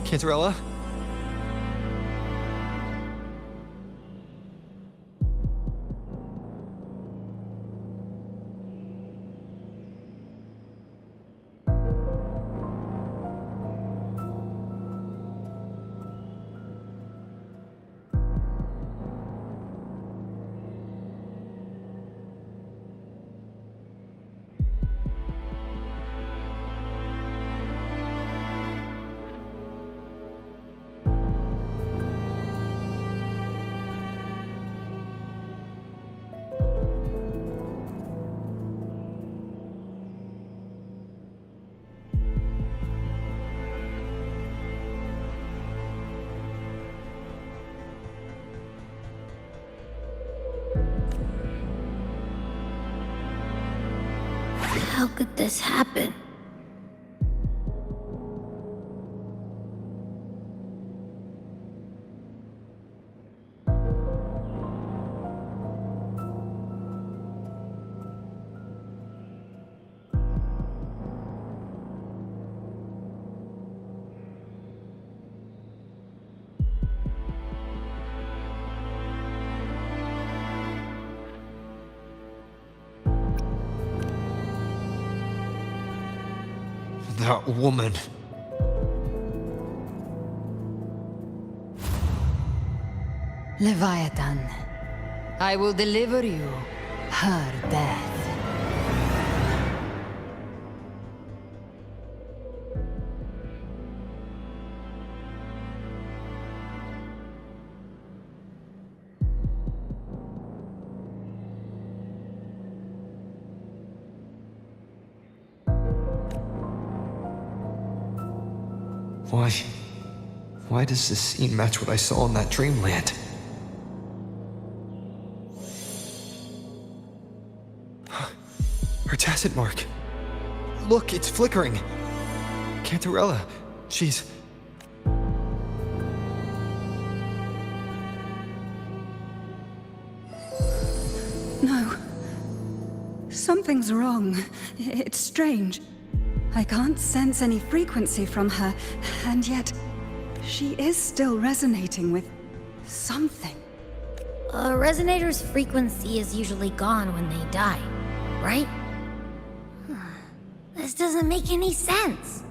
Cantarella? How could this happen? That woman. Leviathan, I will deliver you her death. Why does this scene match what I saw in that dreamland? Her tacit mark. Look, it's flickering. Cantarella, she's... No. Something's wrong. It's strange. I can't sense any frequency from her, and yet she is still resonating with something. A resonator's frequency is usually gone when they die, right? This doesn't make any sense.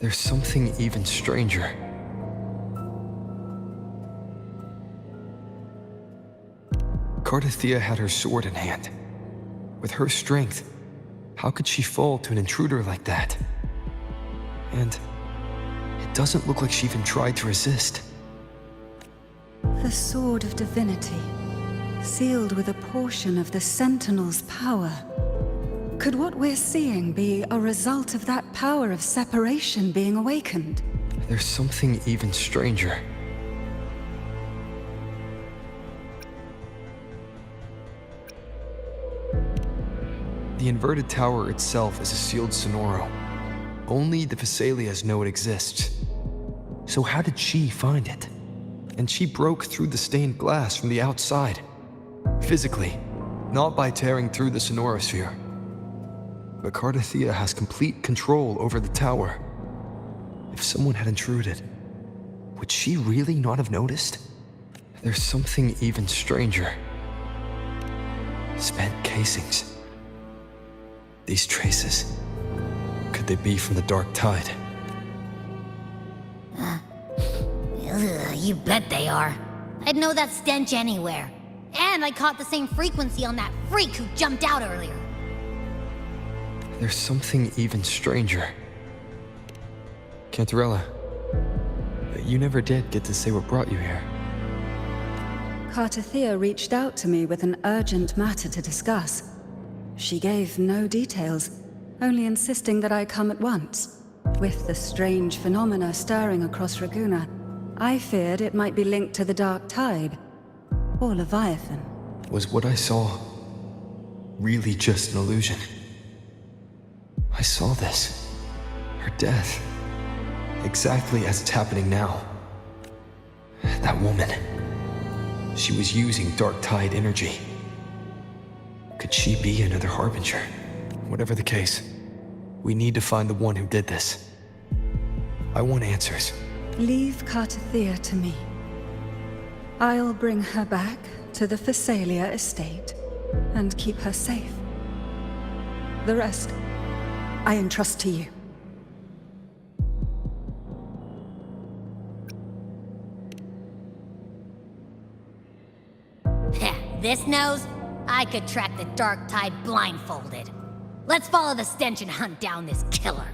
There's something even stranger. Cardathea had her sword in hand. With her strength, how could she fall to an intruder like that? And it doesn't look like she even tried to resist. The Sword of Divinity, sealed with a portion of the Sentinel's power. Could what we're seeing be a result of that power of separation being awakened? There's something even stranger. The inverted tower itself is a sealed sonoro. Only the Vesalias know it exists. So how did she find it? And she broke through the stained glass from the outside. Physically, not by tearing through the sonorosphere. But Cardathea has complete control over the tower. If someone had intruded, would she really not have noticed? There's something even stranger. Spent casings. These traces, could they be from the Dark Tide? You bet they are. I'd know that stench anywhere. And I caught the same frequency on that freak who jumped out earlier. There's something even stranger. Cantarella, you never did get to say what brought you here. Cardathea reached out to me with an urgent matter to discuss. She gave no details, only insisting that I come at once. With the strange phenomena stirring across Raguna, I feared it might be linked to the Dark Tide, or Leviathan. Was what I saw really just an illusion? I saw this. Her death. Exactly as it's happening now. That woman. She was using Dark Tide energy. Could she be another Harbinger? Whatever the case, We need to find the one who did this. I want answers. Leave Cartathea to me. I'll bring her back to the Phasalia estate and keep her safe. The rest, I entrust to you. This nose? I could track the Dark Tide blindfolded. Let's follow the stench and hunt down this killer.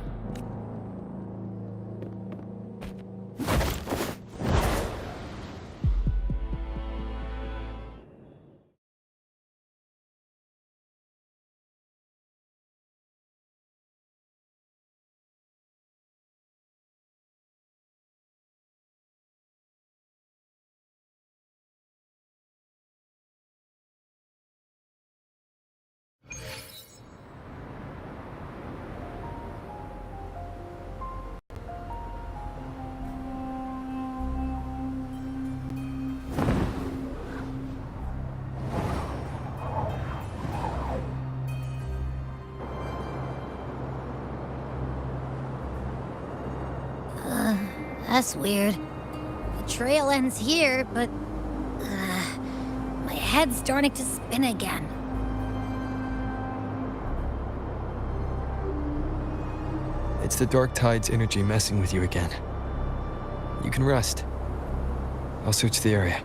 That's weird. The trail ends here, but... my head's starting to spin again. It's the Dark Tide's energy messing with you again. You can rest. I'll search the area.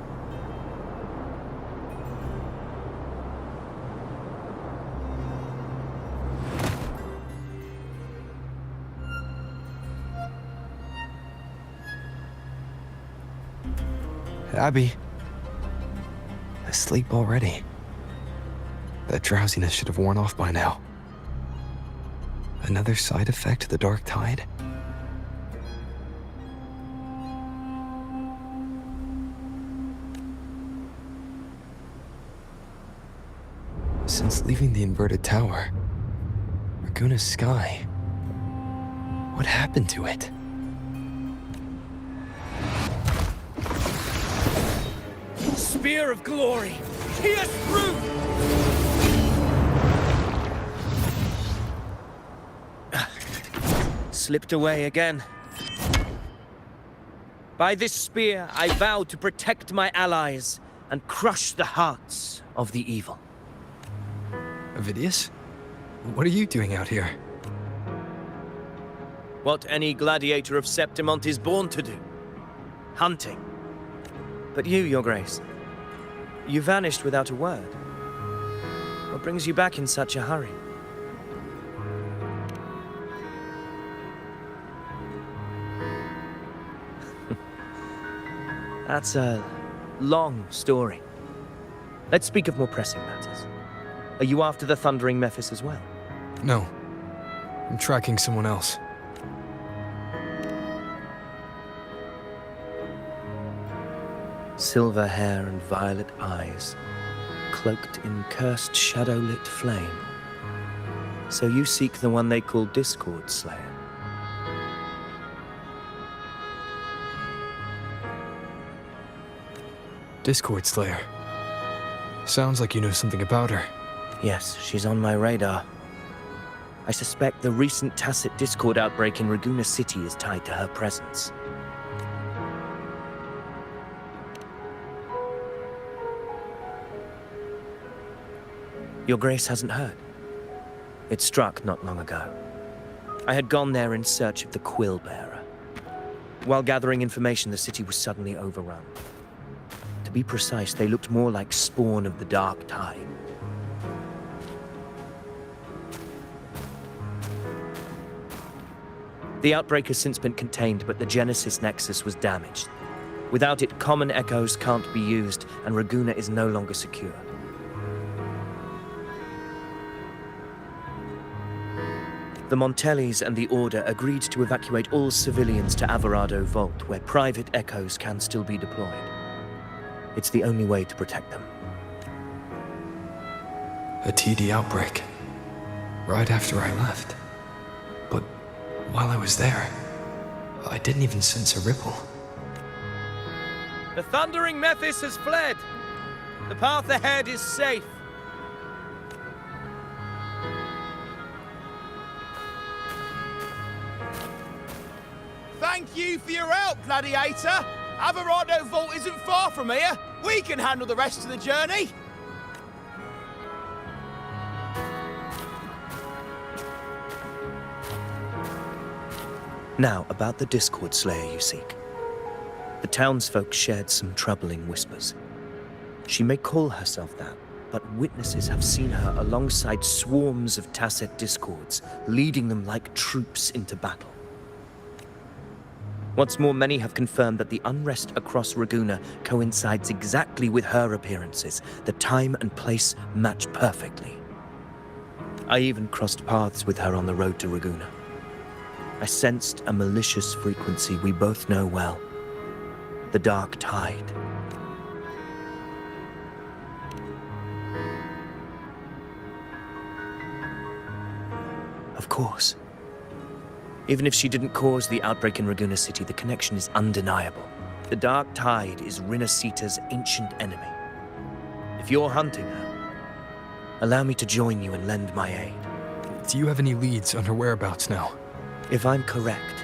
Abby. Asleep already. That drowsiness should have worn off by now. Another side effect of the Dark Tide? Since leaving the inverted tower, Raguna's sky, what happened to it? Spear of glory! Pierce through! Slipped away again. By this spear, I vow to protect my allies and crush the hearts of the evil. Avidius? What are you doing out here? What any gladiator of Septimont is born to do. Hunting. But you, Your Grace, you vanished without a word. What brings you back in such a hurry? That's a long story. Let's speak of more pressing matters. Are you after the Thundering Mephis as well? No. I'm tracking someone else. Silver hair and violet eyes, cloaked in cursed shadow-lit flame. So you seek the one they call Discord Slayer. Discord Slayer. Sounds like you know something about her. Yes, she's on my radar. I suspect the recent tacit Discord outbreak in Raguna City is tied to her presence. Your Grace hasn't heard. It struck not long ago. I had gone there in search of the Quill Bearer. While gathering information, the city was suddenly overrun. To be precise, they looked more like spawn of the Dark Tide. The outbreak has since been contained, but the Genesis Nexus was damaged. Without it, common echoes can't be used, and Raguna is no longer secure. The Montellis and the Order agreed to evacuate all civilians to Averado Vault, where private echoes can still be deployed. It's the only way to protect them. A TD outbreak. Right after I left. But while I was there, I didn't even sense a ripple. The Thundering Mephis has fled. The path ahead is safe. Thank you for your help, Gladiator. Averado Vault isn't far from here. We can handle the rest of the journey. Now, about the Discord Slayer you seek. The townsfolk shared some troubling whispers. She may call herself that, but witnesses have seen her alongside swarms of Tasset Discords, leading them like troops into battle. What's more, many have confirmed that the unrest across Raguna coincides exactly with her appearances. The time and place match perfectly. I even crossed paths with her on the road to Raguna. I sensed a malicious frequency we both know well. The Dark Tide. Of course. Even if she didn't cause the outbreak in Raguna City, the connection is undeniable. The Dark Tide is Rinasita's ancient enemy. If you're hunting her, allow me to join you and lend my aid. Do you have any leads on her whereabouts now? If I'm correct,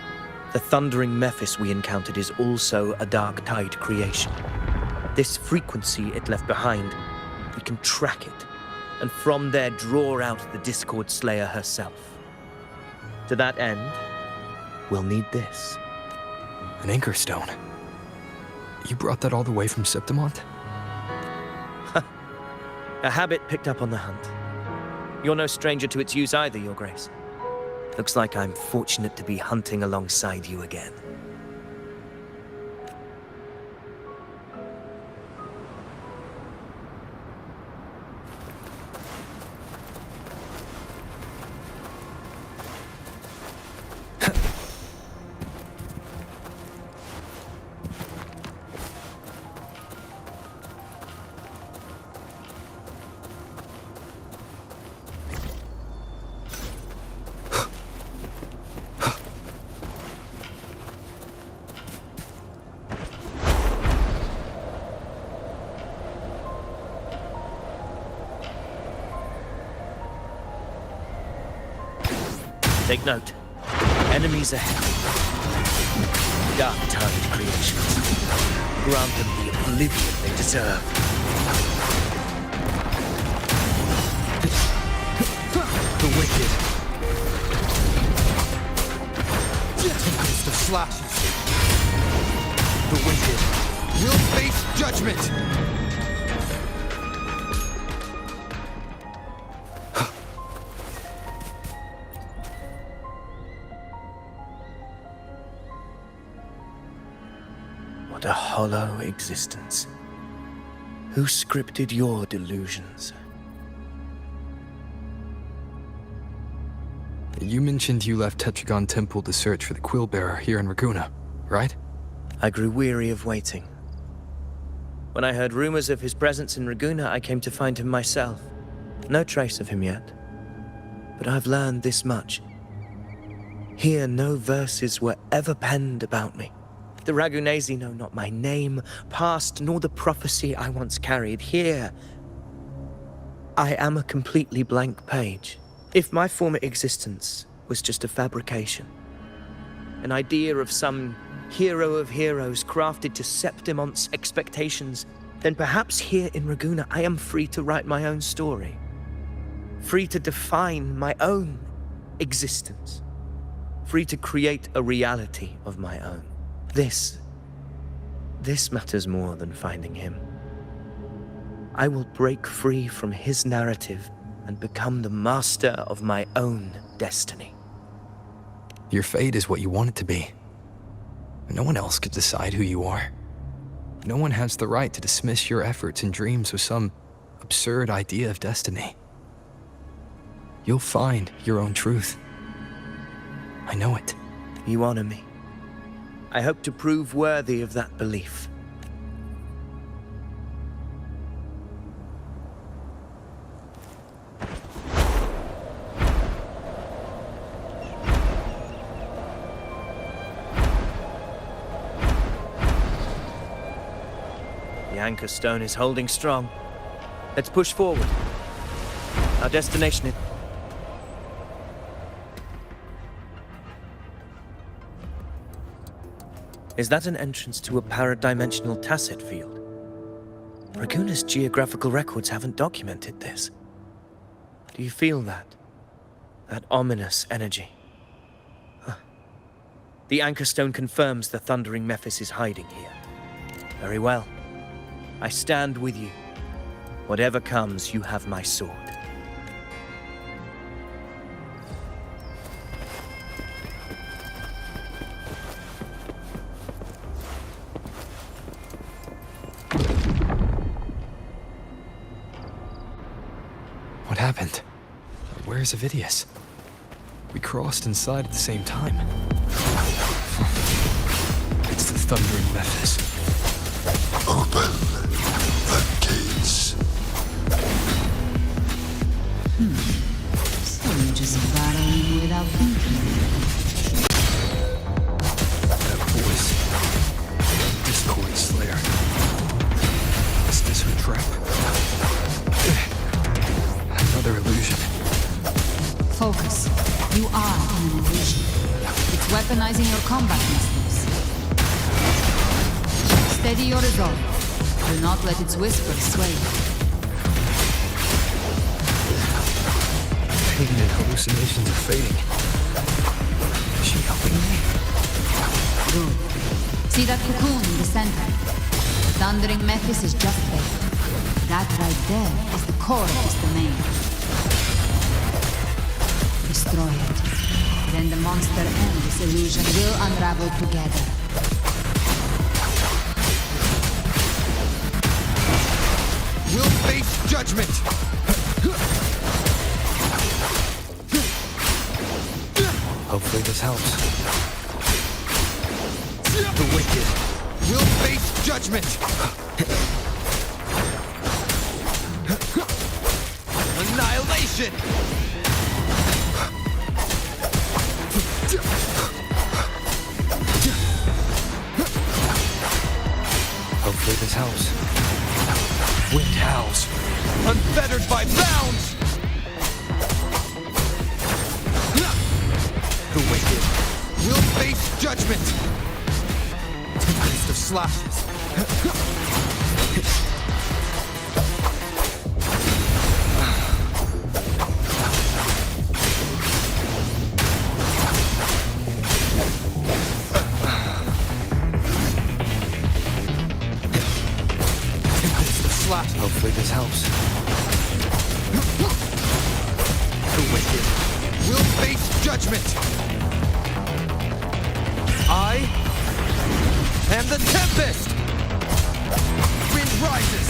the thundering Mephis we encountered is also a Dark Tide creation. This frequency it left behind, we can track it, and from there draw out the Discord Slayer herself. To that end, we'll need this. An anchor stone. You brought that all the way from Septimont? A habit picked up on the hunt. You're no stranger to its use either, Your Grace. Looks like I'm fortunate to be hunting alongside you again. Take note. Enemies ahead. Dark Tide creations. Grant them the oblivion they deserve. The wicked. Tempest of slashes. The wicked will face judgment. What a hollow existence. Who scripted your delusions? You mentioned you left Tetragon Temple to search for the Quill Bearer here in Raguna, right? I grew weary of waiting. When I heard rumors of his presence in Raguna, I came to find him myself. No trace of him yet. But I've learned this much. Here, no verses were ever penned about me. The Ragunesi know not my name, past, nor the prophecy I once carried. Here, I am a completely blank page. If my former existence was just a fabrication, an idea of some hero of heroes crafted to Septimont's expectations, then perhaps here in Raguna I am free to write my own story. Free to define my own existence. Free to create a reality of my own. This matters more than finding him. I will break free from his narrative and become the master of my own destiny. Your fate is what you want it to be. No one else could decide who you are. No one has the right to dismiss your efforts and dreams with some absurd idea of destiny. You'll find your own truth. I know it. You honor me. I hope to prove worthy of that belief. The anchor stone is holding strong. Let's push forward. Our destination is... Is that an entrance to a paradimensional tacit field? Raguna's geographical records haven't documented this. Do you feel that? That ominous energy? Huh. The anchor stone confirms the thundering Mephis is hiding here. Very well. I stand with you. Whatever comes, you have my sword. What happened? Where's Avidius? We crossed inside at the same time. It's the thundering Mephis. Open the gates. So you're just battling without thinking. That voice. Discord Slayer. Is this her trap? Another illusion. Focus. You are in an illusion. It's weaponizing your combat instincts. Steady your resolve. Do not let its whispers sway you. Pain and hallucinations are fading. Is she helping me? Good. See that cocoon in the center? The thundering Mephis is just there. That right there is the core of this domain. Destroy it. Then the monster and this illusion will unravel together. We'll face judgment! Hopefully this helps. The wicked. We'll face judgment! Annihilation! Hopefully this helps. Wind howls. Unfettered by bounds! The wicked will face judgment! Tempest of slashes. Hopefully this helps. The wicked will face judgment! I am the Tempest! Wind rises!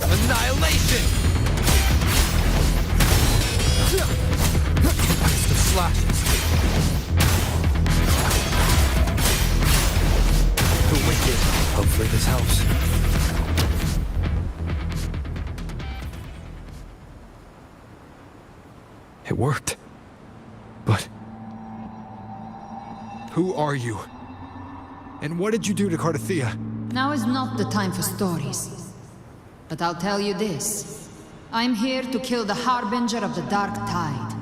Annihilation! Tempest of slashes. The wicked. Hopefully this helps. It worked. But... who are you? And what did you do to Cardathea? Now is not the time for stories. But I'll tell you this. I'm here to kill the Harbinger of the Dark Tide.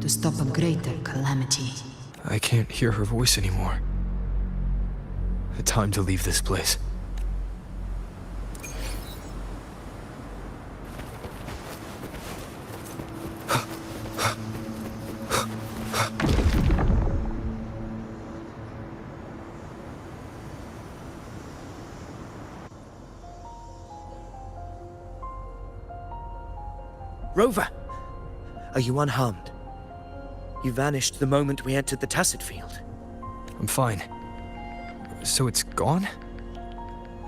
To stop a greater calamity. I can't hear her voice anymore. Time to leave this place. Rover! Are you unharmed? You vanished the moment we entered the tacit field. I'm fine. So it's gone?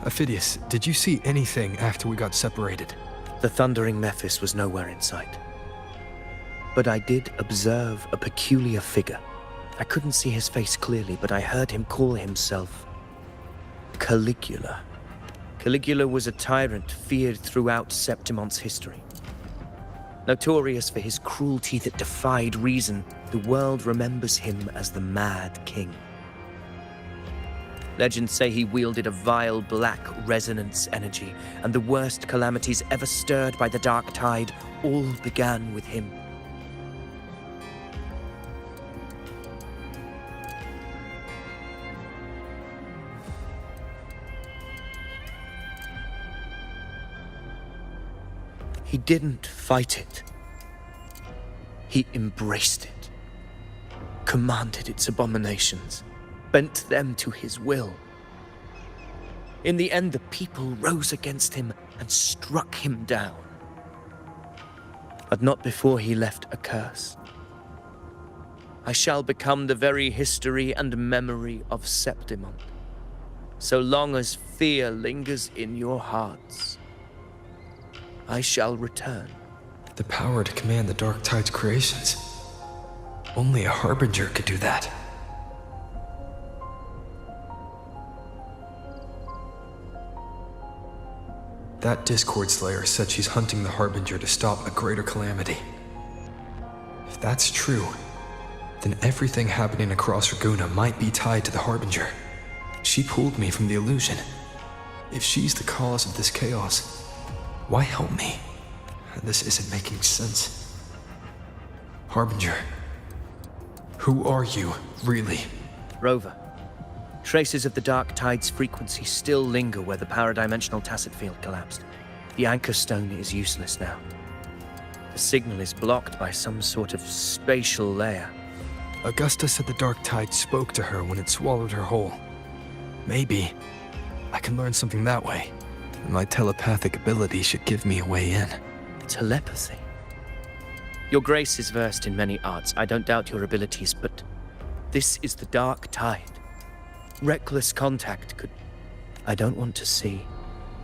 Aphidius, did you see anything after we got separated? The thundering Mephis was nowhere in sight. But I did observe a peculiar figure. I couldn't see his face clearly, but I heard him call himself Caligula. Caligula was a tyrant feared throughout Septimon's history. Notorious for his cruelty that defied reason, the world remembers him as the Mad King. Legends say he wielded a vile black resonance energy, and the worst calamities ever stirred by the Dark Tide all began with him. He didn't fight it. He embraced it, commanded its abominations, bent them to his will. In the end, the people rose against him and struck him down. But not before he left a curse. I shall become the very history and memory of Septimont, so long as fear lingers in your hearts. I shall return. The power to command the Dark Tide's creations. Only a Harbinger could do that. That Discord Slayer said she's hunting the Harbinger to stop a greater calamity. If that's true, then everything happening across Raguna might be tied to the Harbinger. She pulled me from the illusion. If she's the cause of this chaos, why help me? This isn't making sense. Harbinger, who are you, really? Rover, traces of the Dark Tide's frequency still linger where the power-dimensional tacit field collapsed. The anchor stone is useless now. The signal is blocked by some sort of spatial layer. Augusta said the Dark Tide spoke to her when it swallowed her whole. Maybe I can learn something that way. My telepathic ability should give me a way in. Telepathy? Your Grace is versed in many arts. I don't doubt your abilities, but this is the Dark Tide. Reckless contact could... I don't want to see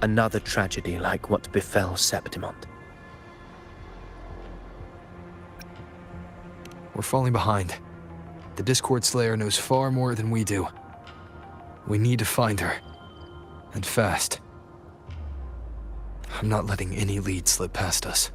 another tragedy like what befell Septimont. We're falling behind. The Discord Slayer knows far more than we do. We need to find her. And fast. I'm not letting any lead slip past us.